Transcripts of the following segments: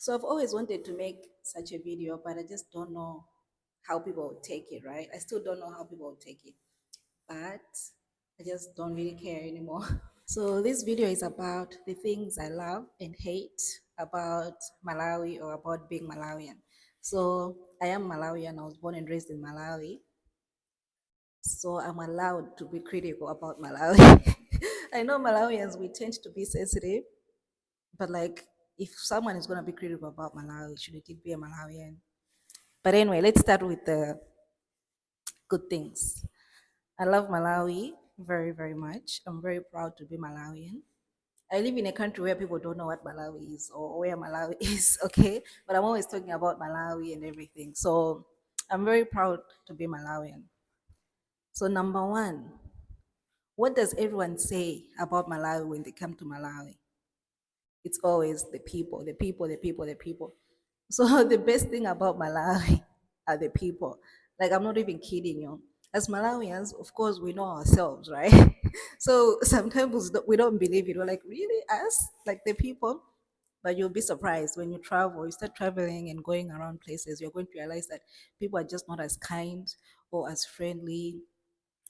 So I've always wanted to make such a video, but I just don't know how people would take it, right? I still don't know how people would take it, but I just don't really care anymore. So this video is about the things I love and hate about Malawi or about being Malawian. So I am Malawian. I was born and raised in Malawi. So I'm allowed to be critical about Malawi. I know Malawians, we tend to be sensitive, but like if someone is going to be critical about Malawi, should it be a Malawian? But anyway, let's start with the good things. I love Malawi very, very much. I'm very proud to be Malawian. I live in a country where people don't know what Malawi is or where Malawi is, okay? But I'm always talking about Malawi and everything. So I'm very proud to be Malawian. So, number one, what does everyone say about Malawi when they come to Malawi? It's always the people, the people, the people, the people. So the best thing about Malawi are the people. Like I'm not even kidding you. As Malawians, of course, we know ourselves, right? So sometimes we don't believe it. We're like, really, us, like the people. But you'll be surprised when you travel. You start traveling and going around places. You're going to realize that people are just not as kind or as friendly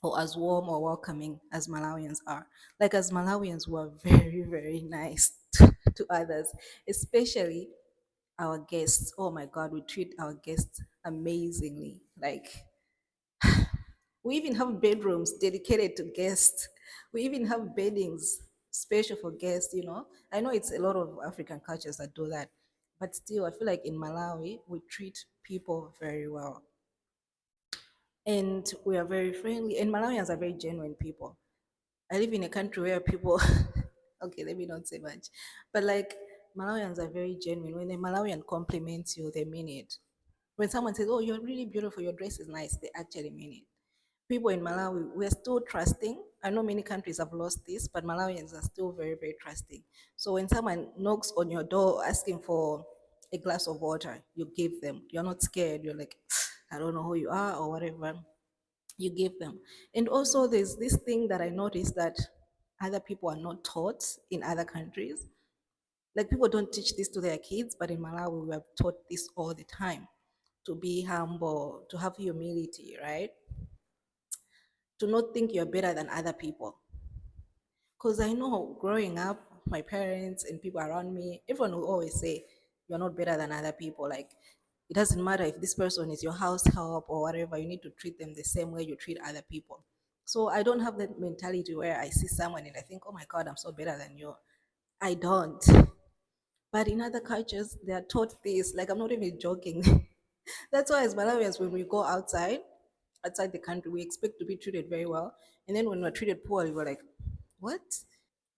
or as warm or welcoming as Malawians are. Like as Malawians, we're very, very nice to others, especially our guests. Oh my God, we treat our guests amazingly. Like we even have bedrooms dedicated to guests. We even have beddings special for guests, you know. I know it's a lot of African cultures that do that, but still, I feel like in Malawi, we treat people very well. And we are very friendly, and Malawians are very genuine people. I live in a country where people, okay, let me not say much, but like Malawians are very genuine. When a Malawian compliments you, they mean it. When someone says, "Oh, you're really beautiful, your dress is nice," they actually mean it. People in Malawi, we're still trusting. I know many countries have lost this, but Malawians are still very, very trusting. So when someone knocks on your door asking for a glass of water, you give them. You're not scared. You're like, I don't know who you are or whatever. You give them. And also, there's this thing that I noticed that other people are not taught in other countries. Like people don't teach this to their kids, but in Malawi, we are taught this all the time to be humble, to have humility, right? To not think you're better than other people. Because I know growing up, my parents and people around me, everyone will always say, you're not better than other people. Like, it doesn't matter if this person is your house help or whatever, you need to treat them the same way you treat other people. So I don't have that mentality where I see someone and I think, oh my God, I'm so better than you. I don't. But in other cultures, they are taught this. Like, I'm not even joking. That's why, as Malawians, when we go outside the country, we expect to be treated very well. And then when we're treated poorly, we're like, what?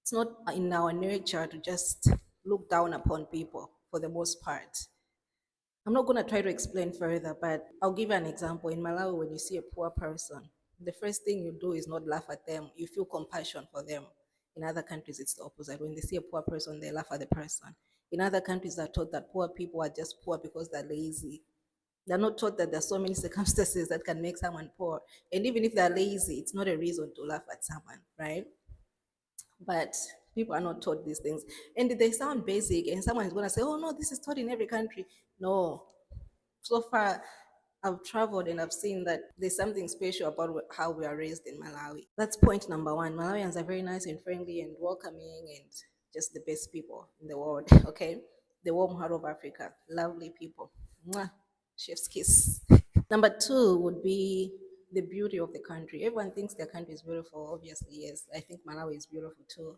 It's not in our nature to just look down upon people for the most part. I'm not going to try to explain further, but I'll give you an example. In Malawi, when you see a poor person, the first thing you do is not laugh at them. You feel compassion for them. In other countries, it's the opposite. When they see a poor person, they laugh at the person. In other countries, they're taught that poor people are just poor because they're lazy. They're not taught that there's so many circumstances that can make someone poor. And even if they're lazy, it's not a reason to laugh at someone, right? But people are not taught these things. And they sound basic, and someone is going to say, oh, no, this is taught in every country. No. So far, I've traveled and I've seen that there's something special about how we are raised in Malawi. That's point number one. Malawians are very nice and friendly and welcoming and just the best people in the world, okay? The warm heart of Africa. Lovely people. Mwah. Chef's kiss. Number two would be the beauty of the country. Everyone thinks their country is beautiful. Obviously, yes. I think Malawi is beautiful too.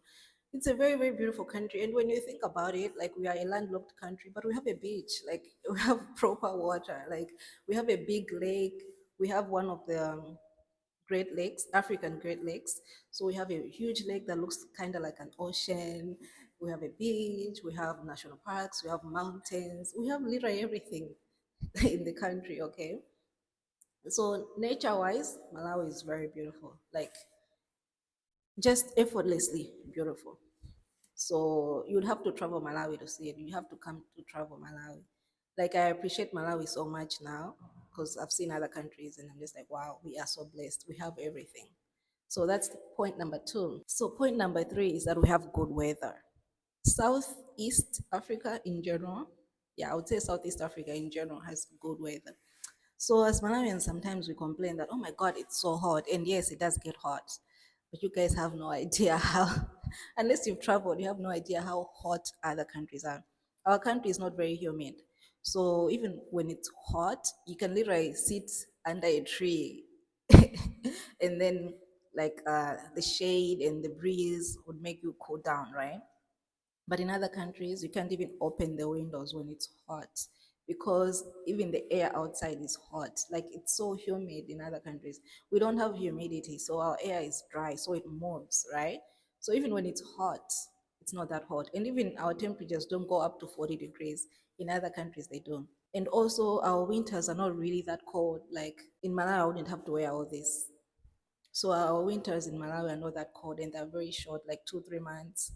It's a very, very beautiful country. And when you think about it, like we are a landlocked country, but we have a beach. Like we have proper water. Like we have a big lake. We have one of the Great Lakes, African Great Lakes. So we have a huge lake that looks kind of like an ocean. We have a beach. We have national parks. We have mountains. We have literally everything in the country. Okay. So nature-wise, Malawi is very beautiful, like just effortlessly beautiful. So you'd have to travel Malawi to see it. You have to come to travel Malawi. Like I appreciate Malawi so much now because I've seen other countries and I'm just like, wow, we are so blessed. We have everything. So that's point number two. So point number three is that we have good weather. Southeast Africa in general Yeah, I would say Southeast Africa in general has good weather. So as Malawians, sometimes we complain that, oh my God, it's so hot. And yes, it does get hot. But you guys have no idea how, unless you've traveled, you have no idea how hot other countries are. Our country is not very humid. So even when it's hot, you can literally sit under a tree and then like the shade and the breeze would make you cool down, right? But in other countries, you can't even open the windows when it's hot because even the air outside is hot. Like it's so humid in other countries. We don't have humidity, so our air is dry, so it moves, right? So even when it's hot, it's not that hot. And even our temperatures don't go up to 40 degrees. In other countries, they don't. And also, our winters are not really that cold. Like in Malawi, I wouldn't have to wear all this. So our winters in Malawi are not that cold and they're very short, like 2, 3 months.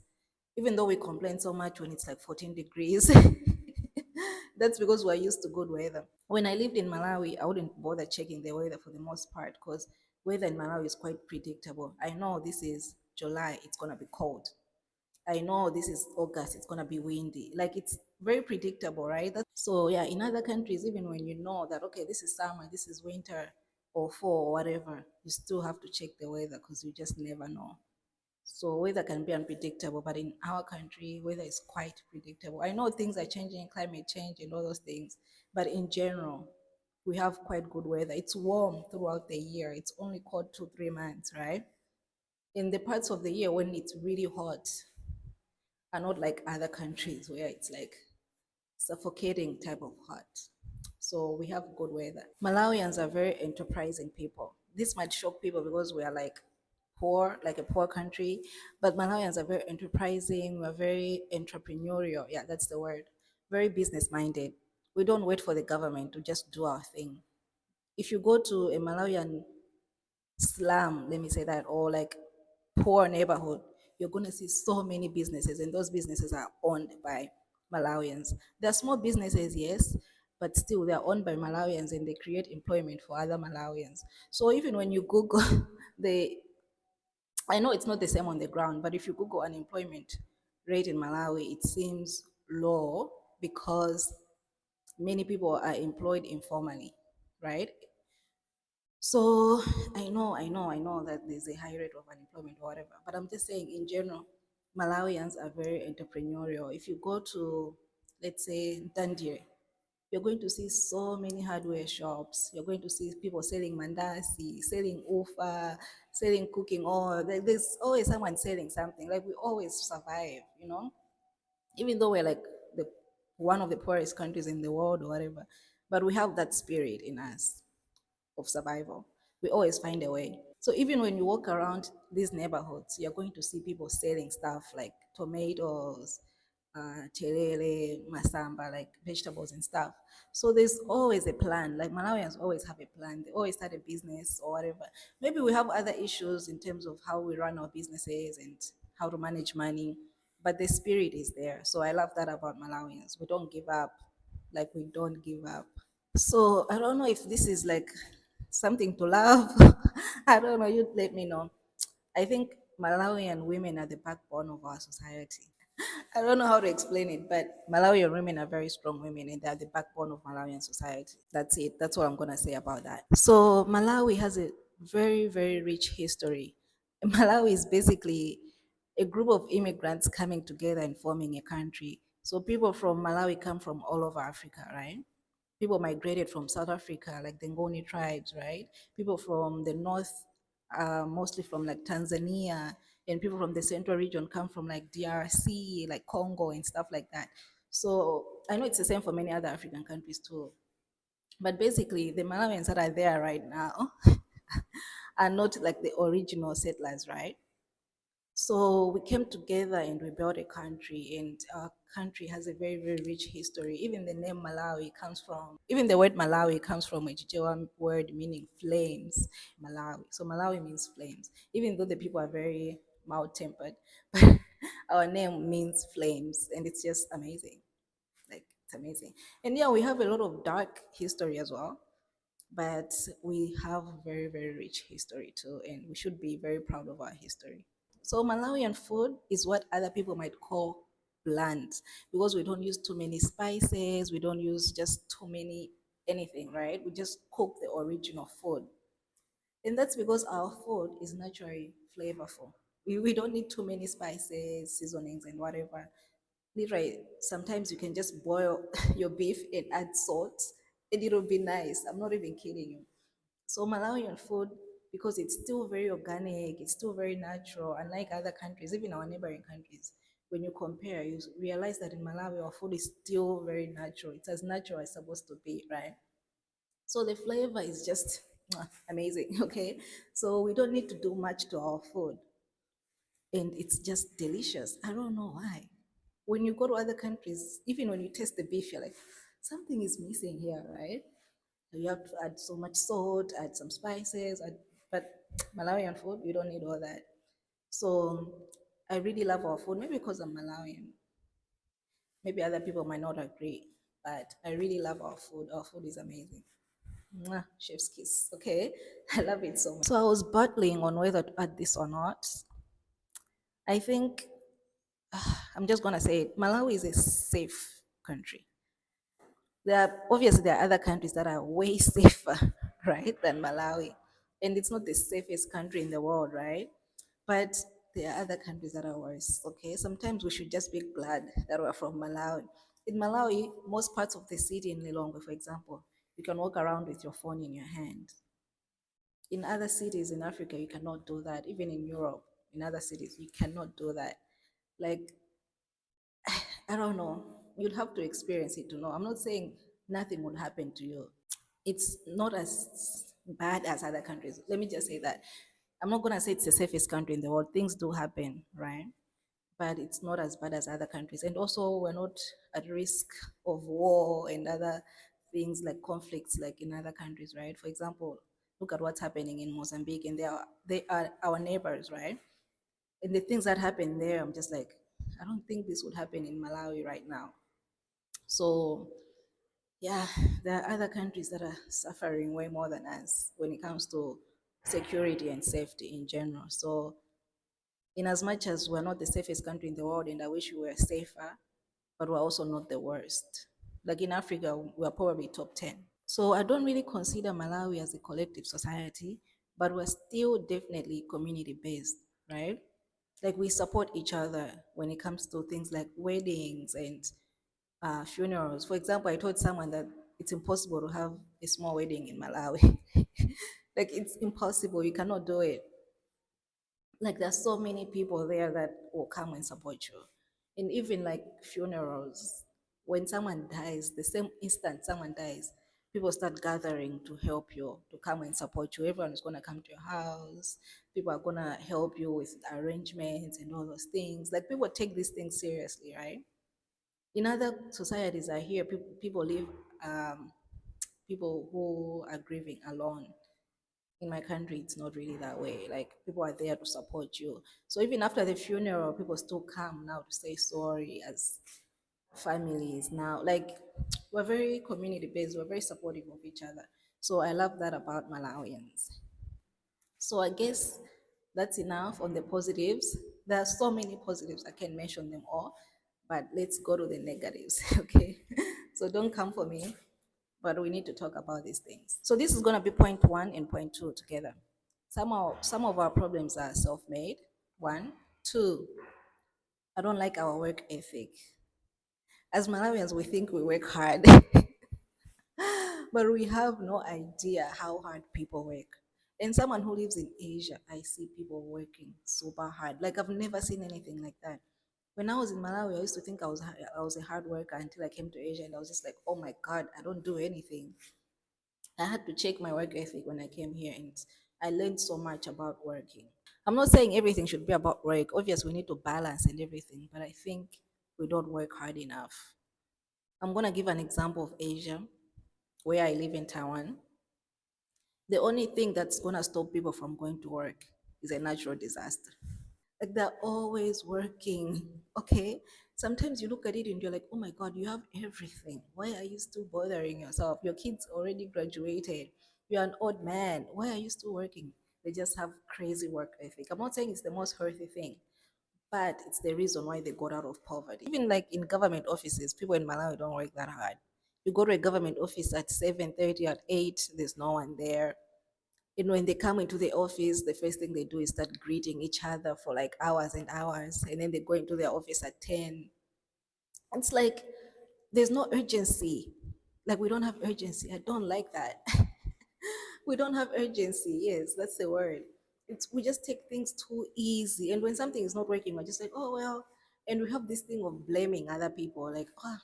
Even though we complain so much when it's like 14 degrees, that's because we're used to good weather. When I lived in Malawi, I wouldn't bother checking the weather for the most part because weather in Malawi is quite predictable. I know this is July, it's gonna be cold. I know this is August, it's gonna be windy. Like it's very predictable, right? So yeah, in other countries, even when you know that okay, this is summer, this is winter or fall or whatever, you still have to check the weather because you just never know. So weather can be unpredictable, but in our country, weather is quite predictable. I know things are changing, climate change and all those things, but in general, we have quite good weather. It's warm throughout the year. It's only cold 2, 3 months, right? In the parts of the year when it's really hot, are not like other countries where it's like suffocating type of hot. So we have good weather. Malawians are very enterprising people. This might shock people because we are like poor, like a poor country, but Malawians are very enterprising. We're very entrepreneurial. Yeah, that's the word. Very business minded. We don't wait for the government to just do our thing. If you go to a Malawian slum, let me say that, or like poor neighborhood, you're going to see so many businesses, and those businesses are owned by Malawians. They're small businesses, yes, but still they're owned by Malawians and they create employment for other Malawians. So even when you Google the, I know it's not the same on the ground, but if you Google unemployment rate in Malawi, it seems low because many people are employed informally, right? So I know that there's a high rate of unemployment or whatever, but I'm just saying in general, Malawians are very entrepreneurial. If you go to, let's say, Dandiri, you're going to see so many hardware shops. You're going to see people selling mandasi, selling ufa, selling cooking oil. There's always someone selling something. Like we always survive, you know, even though we're like the one of the poorest countries in the world or whatever, but we have that spirit in us of survival. We always find a way. So even when you walk around these neighborhoods, you're going to see people selling stuff like tomatoes, terere, masamba, like vegetables and stuff. So there's always a plan. Like Malawians always have a plan. They always start a business or whatever. Maybe we have other issues in terms of how we run our businesses and how to manage money, but the spirit is there. So I love that about Malawians. We don't give up. Like we don't give up. So I don't know if this is like something to love. I don't know. You let me know. I think Malawian women are the backbone of our society. I don't know how to explain it, but Malawian women are very strong women and they're the backbone of Malawian society. That's it. That's what I'm going to say about that. So Malawi has a very, very rich history. Malawi is basically a group of immigrants coming together and forming a country. So people from Malawi come from all over Africa, right? People migrated from South Africa, like the Ngoni tribes, right? People from the north, mostly from like Tanzania, and people from the central region come from like DRC, like Congo and stuff like that. So I know it's the same for many other African countries too. But basically, the Malawians that are there right now are not like the original settlers, right? So we came together and we built a country, and our country has a very, very rich history. Even the name Malawi comes from, even the word Malawi comes from a Chichewa word meaning flames, Malawi. So Malawi means flames, even though the people are very mild tempered, but our name means flames, and it's just amazing. Like, it's amazing. And yeah, we have a lot of dark history as well, but we have very, very rich history too, and we should be very proud of our history. So Malawian food is what other people might call bland because we don't use too many spices, we don't use just too many anything, right? We just cook the original food. And that's because our food is naturally flavorful. We don't need too many spices, seasonings, and whatever. Literally, sometimes you can just boil your beef and add salt, and it'll be nice. I'm not even kidding you. So Malawian food, because it's still very organic, it's still very natural, unlike other countries, even our neighboring countries. When you compare, you realize that in Malawi, our food is still very natural. It's as natural as it's supposed to be, right? So the flavor is just amazing, okay? So we don't need to do much to our food, and it's just delicious. I don't know why. When you go to other countries, even when you taste the beef, you're like, something is missing here, right? You have to add so much salt, add some spices, but Malawian food, you don't need all that. So I really love our food, maybe because I'm Malawian. Maybe other people might not agree, but I really love our food. Our food is amazing. Mwah, chef's kiss. Okay, I love it so much. So I was battling on whether to add this or not. I think I'm just gonna say it. Malawi is a safe country. There are other countries that are way safer, right, than Malawi, and it's not the safest country in the world, right? But there are other countries that are worse. Okay, sometimes we should just be glad that we're from Malawi. In Malawi, most parts of the city in Lilongwe, for example, you can walk around with your phone in your hand. In other cities in Africa, you cannot do that. Even in Europe, in other cities, you cannot do that. Like, I don't know. You'd have to experience it to know. I'm not saying nothing would happen to you. It's not as bad as other countries. Let me just say that. I'm not going to say it's the safest country in the world. Things do happen, right? But it's not as bad as other countries. And also, we're not at risk of war and other things like conflicts like in other countries, right? For example, look at what's happening in Mozambique, and they are our neighbors, right? And the things that happen there, I'm just like, I don't think this would happen in Malawi right now. So yeah, there are other countries that are suffering way more than us when it comes to security and safety in general. So in as much as we're not the safest country in the world, and I wish we were safer, but we're also not the worst. Like in Africa, we're probably top 10. So I don't really consider Malawi as a collective society, but we're still definitely community based, right? Like we support each other when it comes to things like weddings and funerals. For example, I told someone that it's impossible to have a small wedding in Malawi. Like it's impossible. You cannot do it. Like there's so many people there that will come and support you. And even like funerals, when someone dies, the same instant someone dies, people start gathering to help you, to come and support you. Everyone is gonna come to your house. People are gonna help you with arrangements and all those things. Like people take these things seriously, right? In other societies I hear people live um, people who are grieving alone. In my country it's not really that way. Like people are there to support you, so even after the funeral people still come now to say sorry as families now. Like we're very community based, we're very supportive of each other. So I love that about Malawians. So I guess that's enough on the positives. There are so many positives, I can mention them all, but let's go to the negatives, okay? So don't come for me, but we need to talk about these things. So this is going to be point one and point two together. Some of our problems are self-made. One, two, I don't like our work ethic. As Malawians, we think we work hard, but we have no idea how hard people work. And someone who lives in Asia, I see people working super hard. Like I've never seen anything like that. When I was in Malawi, I used to think I was a hard worker until I came to Asia, and I was just like, oh my god, I don't do anything. I had to check my work ethic when I came here, and I learned so much about working. I'm not saying everything should be about work. Obviously, we need to balance and everything, but I think we don't work hard enough. I'm going to give an example of Asia, where I live in Taiwan. The only thing that's going to stop people from going to work is a natural disaster. Like they're always working, okay? Sometimes you look at it and you're like, oh my God, you have everything. Why are you still bothering yourself? Your kids already graduated. You're an old man. Why are you still working? They just have crazy work ethic. I'm not saying it's the most healthy thing, but it's the reason why they got out of poverty. Even like in government offices, people in Malawi don't work that hard. You go to a government office at 7:30, at 8, there's no one there. And when they come into the office, the first thing they do is start greeting each other for like hours and hours, and then they go into their office at 10. It's like there's no urgency. Like we don't have urgency. I don't like that. We don't have urgency. Yes, that's the word. It's we just take things too easy, and when something is not working, we're just like, oh well. And we have this thing of blaming other people, like, oh,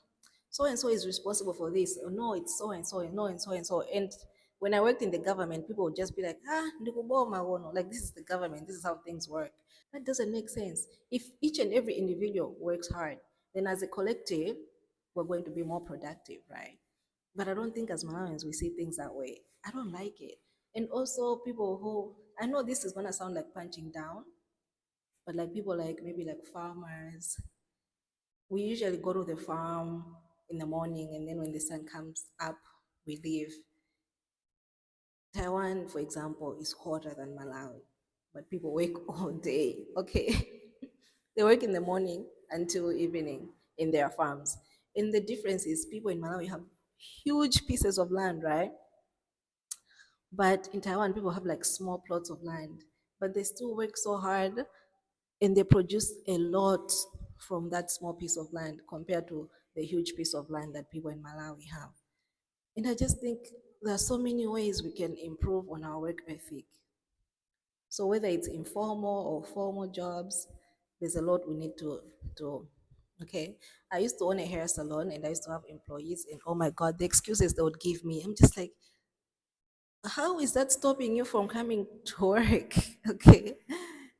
so and so is responsible for this. Oh, no, it's so and so, and no, and so and so. And when I worked in the government, people would just be like, ndikuboma wono. Like this is the government. This is how things work. That doesn't make sense. If each and every individual works hard, then as a collective, we're going to be more productive, right? But I don't think as Malawians we see things that way. I don't like it. And also people who I know this is gonna sound like punching down, but like people like maybe like farmers, we usually go to the farm in the morning and then when the sun comes up, we leave. Taiwan, for example, is hotter than Malawi, but people work all day. Okay. They work in the morning until evening in their farms. And the difference is people in Malawi have huge pieces of land, right? But in Taiwan, people have like small plots of land, but they still work so hard and they produce a lot from that small piece of land compared to the huge piece of land that people in Malawi have. And I just think there are so many ways we can improve on our work ethic. So whether it's informal or formal jobs, there's a lot we need to do. Okay. I used to own a hair salon and I used to have employees and oh my god, the excuses they would give me. I'm just like, how is that stopping you from coming to work? Okay.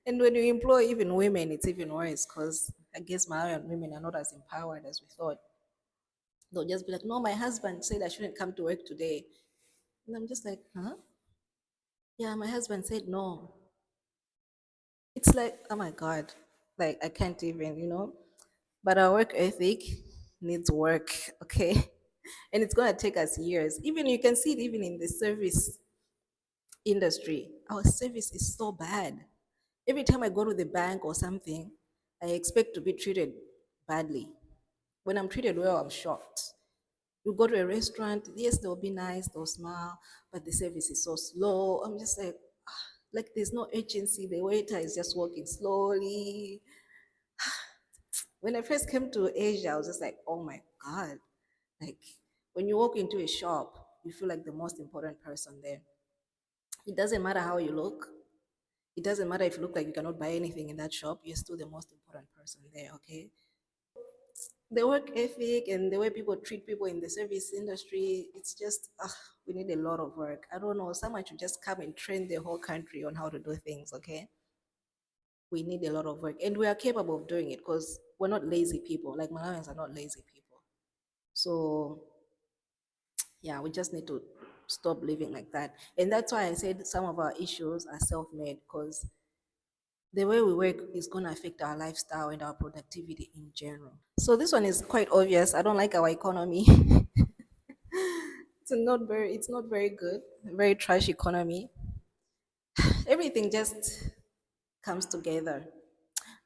And when you employ even women, it's even worse because I guess Malawian women are not as empowered as we thought. They'll just be like, no, my husband said I shouldn't come to work today. And I'm just like, huh? Yeah, my husband said no. It's like, oh my God, like I can't even. But our work ethic needs work, okay? And it's gonna take us years. Even you can see it even in the service industry. Our service is so bad. Every time I go to the bank or something, I expect to be treated badly. When I'm treated well, I'm shocked. You go to a restaurant, yes, they'll be nice, they'll smile, but the service is so slow. I'm just like there's no urgency. The waiter is just walking slowly. When I first came to Asia, I was just like, oh my God. Like when you walk into a shop, you feel like the most important person there. It doesn't matter how you look. It doesn't matter if you look like you cannot buy anything in that shop, you're still the most important person there, okay? The work ethic and the way people treat people in the service industry, it's just, we need a lot of work. I don't know, someone should just come and train the whole country on how to do things, okay? We need a lot of work and we are capable of doing it because we're not lazy people. Like Malawians are not lazy people. So yeah, we just need to stop living like that. And that's why I said some of our issues are self-made because the way we work is going to affect our lifestyle and our productivity in general. So this one is quite obvious. I don't like our economy. It's not very good. Very trash economy. Everything just comes together.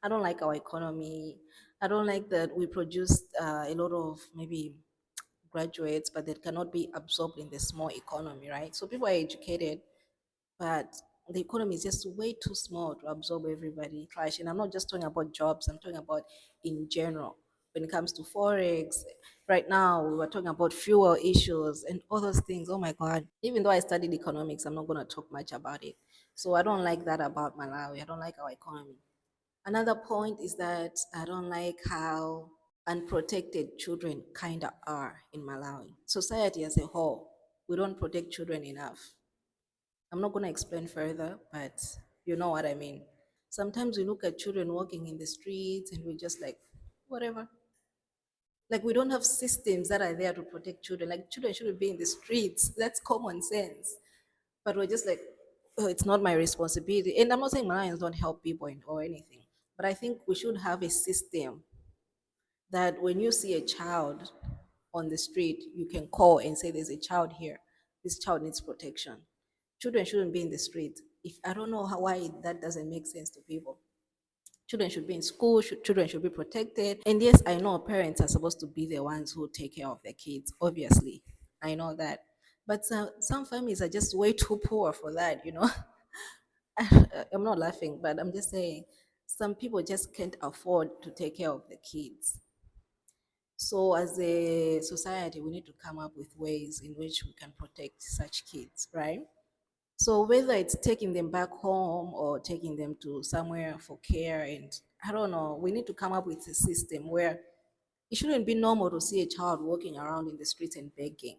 I don't like our economy. I don't like that we produce a lot of maybe graduates, but that cannot be absorbed in the small economy, right? So people are educated, but the economy is just way too small to absorb everybody. Trash. And I'm not just talking about jobs, I'm talking about in general. When it comes to Forex, right now we were talking about fuel issues and all those things. Oh my God. Even though I studied economics, I'm not going to talk much about it. So I don't like that about Malawi. I don't like our economy. Another point is that I don't like how unprotected children kind of are in Malawi. Society as a whole, we don't protect children enough. I'm not going to explain further, but you know what I mean. Sometimes we look at children walking in the streets and we're just like, whatever. Like we don't have systems that are there to protect children. Like children shouldn't be in the streets. That's common sense. But we're just like, oh, it's not my responsibility. And I'm not saying Malawians don't help people or anything, but I think we should have a system that when you see a child on the street, you can call and say, there's a child here. This child needs protection. Children shouldn't be in the street. If I don't know why that doesn't make sense to people. Children should be in school, children should be protected. And yes, I know parents are supposed to be the ones who take care of their kids, obviously. I know that. But some families are just way too poor for that, you know? I'm not laughing, but I'm just saying some people just can't afford to take care of the kids. So, as a society, we need to come up with ways in which we can protect such kids, right? So, whether it's taking them back home or taking them to somewhere for care, and I don't know, we need to come up with a system where it shouldn't be normal to see a child walking around in the streets and begging.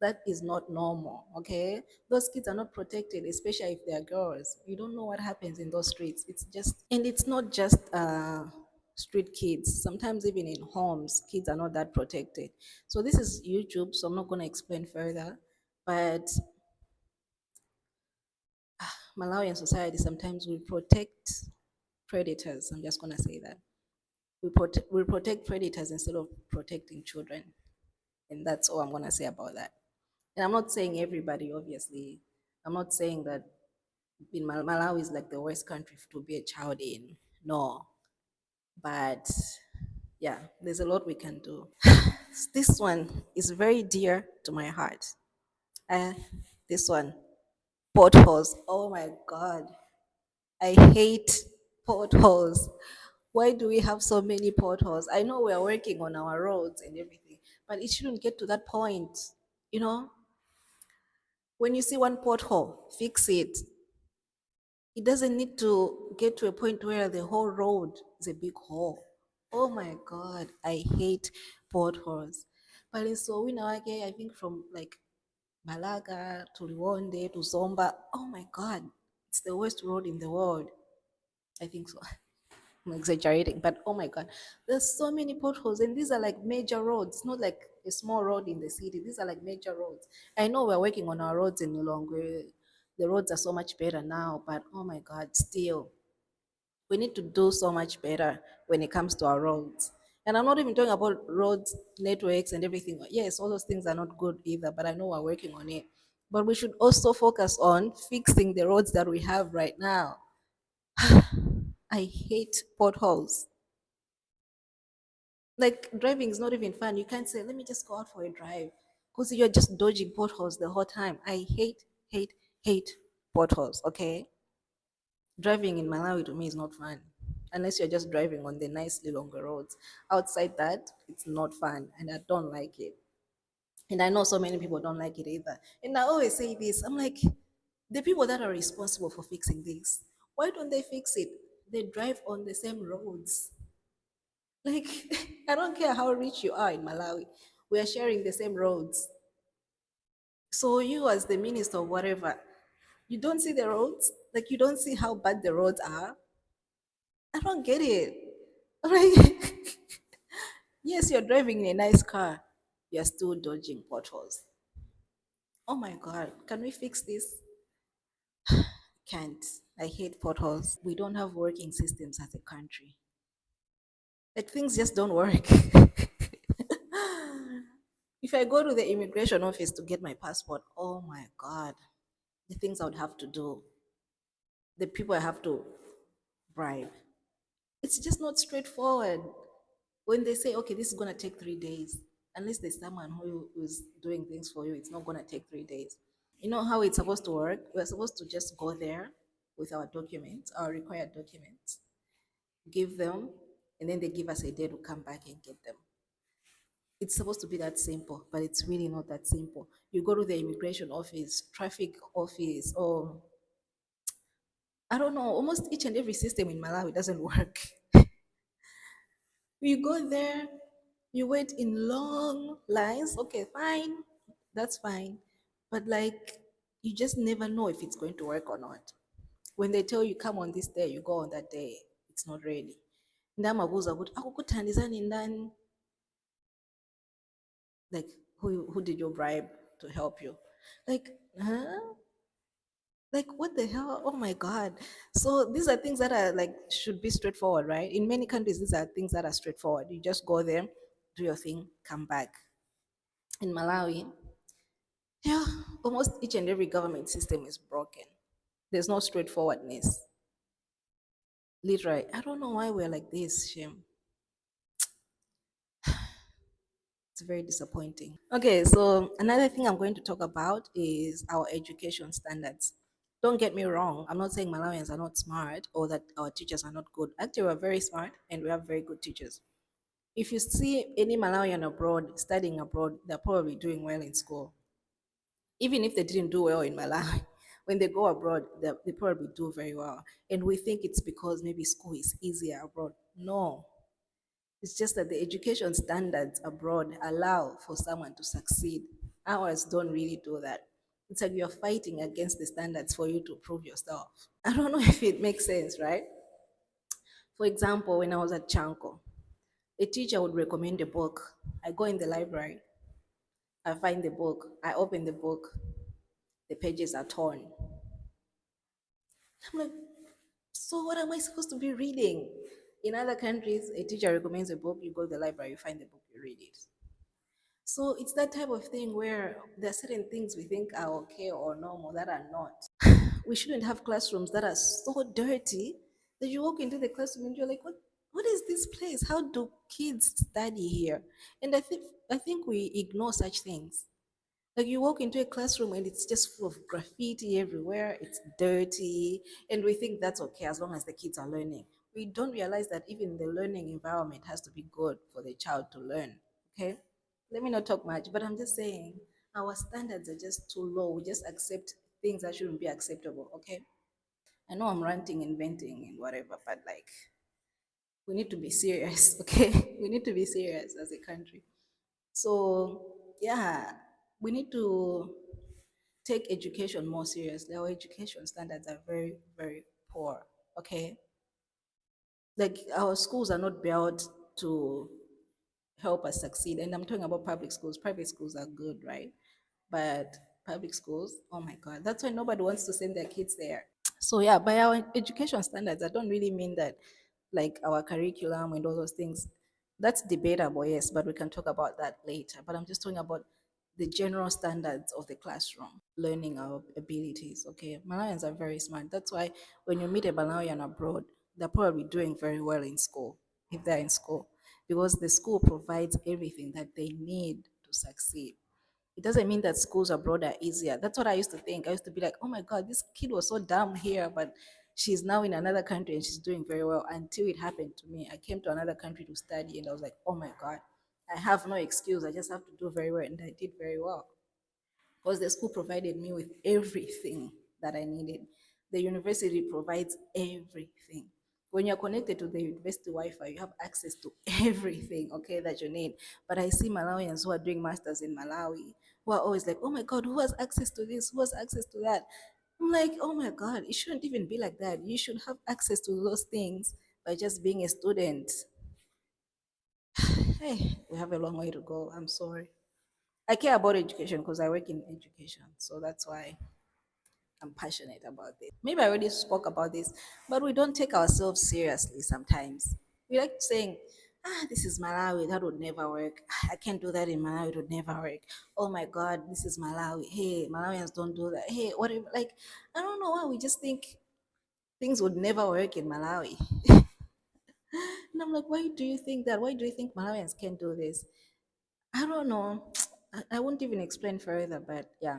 That is not normal, okay? Those kids are not protected, especially if they're girls. You don't know what happens in those streets. And it's not just street kids. Sometimes even in homes, kids are not that protected. So this is YouTube, so I'm not going to explain further. But Malawian society sometimes will protect predators. I'm just going to say that. We protect predators instead of protecting children. And that's all I'm going to say about that. And I'm not saying everybody, obviously. I'm not saying that Malawi is like the worst country to be a child in. No. But yeah, there's a lot we can do. This one is very dear to my heart. Uh, this one, potholes. Oh my God. I hate potholes. Why do we have so many potholes? I know we are working on our roads and everything, but it shouldn't get to that point. You know, when you see one pothole, fix it. It doesn't need to get to a point where the whole road is a big hole. Oh my God, I hate potholes. But in Sowinawake, I think from like Malaga to Liwonde to Zomba, oh my God, it's the worst road in the world. I think so. I'm exaggerating, but oh my God, there's so many potholes, and these are like major roads, not like a small road in the city. These are like major roads. I know we're working on our roads in Lilongwe. The roads are so much better now, but oh my God, still, we need to do so much better when it comes to our roads. And I'm not even talking about roads, networks, and everything. Yes, all those things are not good either, but I know we're working on it. But we should also focus on fixing the roads that we have right now. I hate potholes. Like driving is not even fun. You can't say, let me just go out for a drive. Because you're just dodging potholes the whole time. I hate potholes, okay? Driving in Malawi to me is not fun. Unless you're just driving on the nicely longer roads. Outside that, it's not fun. And I don't like it. And I know so many people don't like it either. And I always say this, I'm like, the people that are responsible for fixing this, why don't they fix it? They drive on the same roads. Like, I don't care how rich you are in Malawi, we are sharing the same roads. So, you, as the minister or whatever, you don't see the roads? Like, you don't see how bad the roads are? I don't get it. Like, yes, you're driving in a nice car, you're still dodging potholes. Oh my God, can we fix this? Can't. I hate potholes. We don't have working systems as a country. Like, things just don't work. If I go to the immigration office to get my passport, oh my God, the things I would have to do, the people I have to bribe. It's just not straightforward. When they say, okay, this is going to take 3 days, unless there's someone who is doing things for you, it's not going to take 3 days. You know how it's supposed to work? We're supposed to just go there with our documents, our required documents, give them, and then they give us a day to come back and get them. It's supposed to be that simple, but it's really not that simple. You go to the immigration office, traffic office, or I don't know, almost each and every system in Malawi doesn't work. You go there, you wait in long lines. Okay, fine, that's fine. But like, you just never know if it's going to work or not. When they tell you come on this day, you go on that day. It's not ready. Ndamabuza ukuthi akukuthandizani ndani, like who did you bribe to help you? Like, huh? Like what the hell? Oh my God. So these are things that are like should be straightforward, right? In many countries, these are things that are straightforward. You just go there, do your thing, come back. In Malawi, yeah, almost each and every government system is broken. There's no straightforwardness. Literally, I don't know why we're like this, Shim. It's very disappointing. Okay, so another thing I'm going to talk about is our education standards. Don't get me wrong, I'm not saying Malawians are not smart or that our teachers are not good. Actually, we're very smart and we have very good teachers. If you see any Malawian abroad, studying abroad, they're probably doing well in school. Even if they didn't do well in Malawi, when they go abroad, they probably do very well. And we think it's because maybe school is easier abroad. No, it's just that the education standards abroad allow for someone to succeed. Ours don't really do that. It's like you're fighting against the standards for you to prove yourself. I don't know if it makes sense, right? For example, when I was at Chanko, a teacher would recommend a book. I go in the library, I find the book, I open the book, the pages are torn. I'm like, so what am I supposed to be reading? In other countries, a teacher recommends a book, you go to the library, you find the book, you read it. So it's that type of thing where there are certain things we think are okay or normal that are not. We shouldn't have classrooms that are so dirty that you walk into the classroom and you're like, what is this place? How do kids study here? And I think we ignore such things. Like you walk into a classroom and it's just full of graffiti everywhere, it's dirty, and we think that's okay as long as the kids are learning. We don't realize that even the learning environment has to be good for the child to learn. Okay? Let me not talk much, but I'm just saying our standards are just too low. We just accept things that shouldn't be acceptable. Okay? I know I'm ranting and venting and whatever, but like we need to be serious, okay? We need to be serious as a country. So, yeah, we need to take education more seriously. Our education standards are very, very poor, okay? Like, our schools are not built to help us succeed. And I'm talking about public schools. Private schools are good, right? But public schools, oh my God, that's why nobody wants to send their kids there. So yeah, by our education standards, I don't really mean that like our curriculum and all those things. That's debatable, yes, but we can talk about that later. But I'm just talking about the general standards of the classroom, learning our abilities. Okay, Malawians are very smart. That's why when you meet a Malawian abroad, they're probably doing very well in school, if they're in school, because the school provides everything that they need to succeed. It doesn't mean that schools abroad are easier. That's what I used to think. I used to be like, oh my God, this kid was so dumb here, but she's now in another country and she's doing very well. Until it happened to me. I came to another country to study and I was like, oh my God, I have no excuse. I just have to do very well. And I did very well because the school provided me with everything that I needed. The university provides everything. When you're connected to the university Wi-Fi, you have access to everything, okay, that you need. But I see Malawians who are doing masters in Malawi who are always like, oh my God, who has access to this? Who has access to that? I'm like, oh my God, it shouldn't even be like that. You should have access to those things by just being a student. Hey, we have a long way to go. I'm sorry. I care about education because I work in education. So that's why I'm passionate about this. Maybe I already spoke about this, but we don't take ourselves seriously sometimes. We like saying, this is Malawi, that would never work. I can't do that in Malawi, it would never work. Oh my God, this is Malawi. Hey, Malawians don't do that. Hey, whatever. Like, I don't know why we just think things would never work in Malawi. And I'm like, why do you think that? Why do you think Malawians can't do this? I don't know. I won't even explain further, but yeah.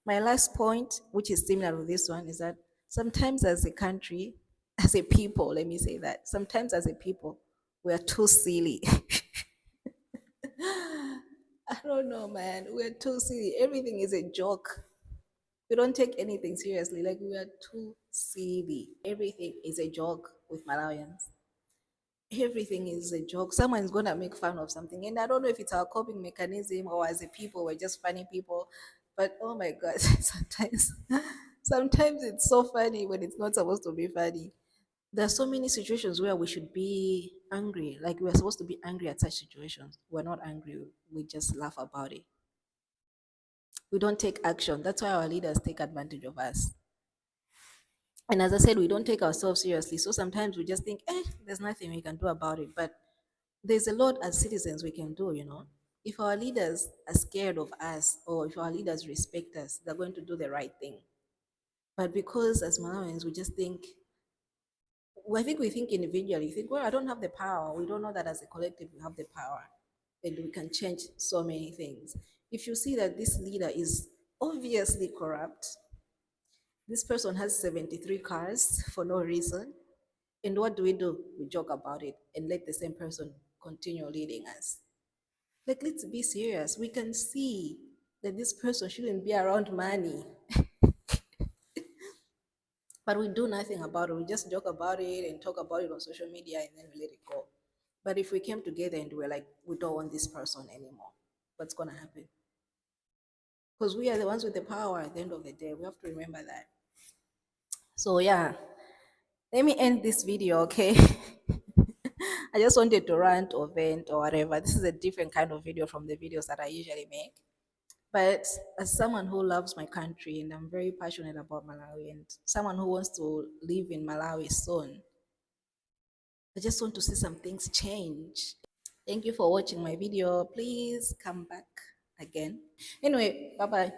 My last point, which is similar to this one, is that sometimes as a country, as a people, let me say that, sometimes as a people, we are too silly. I don't know, man. We're too silly. Everything is a joke. We don't take anything seriously. Like, we are too silly. Everything is a joke with Malawians. Everything is a joke. Someone's gonna make fun of something, and I don't know if it's our coping mechanism or as a people we're just funny people. But oh my God, sometimes it's so funny when it's not supposed to be funny. There are so many situations where we should be angry, like we're supposed to be angry at such situations. We're not angry. We just laugh about it. We don't take action. That's why our leaders take advantage of us. And as I said, we don't take ourselves seriously. So sometimes we just think, there's nothing we can do about it. But there's a lot as citizens we can do, you know. If our leaders are scared of us or if our leaders respect us, they're going to do the right thing. But because as Malawians, we just think I think we think individually. Think, well, I don't have the power. We don't know that as a collective we have the power, and we can change so many things. If you see that this leader is obviously corrupt, this person has 73 cars for no reason, and what do? We joke about it and let the same person continue leading us. Like, let's be serious. We can see that this person shouldn't be around money, but we do nothing about it. We just joke about it and talk about it on social media and then we let it go. But if we came together and we're like, we don't want this person anymore, what's going to happen? Because we are the ones with the power at the end of the day. We have to remember that. So, yeah, let me end this video, okay? I just wanted to rant or vent or whatever. This is a different kind of video from the videos that I usually make. But as someone who loves my country and I'm very passionate about Malawi and someone who wants to live in Malawi soon, I just want to see some things change. Thank you for watching my video. Please come back again. Anyway, bye bye.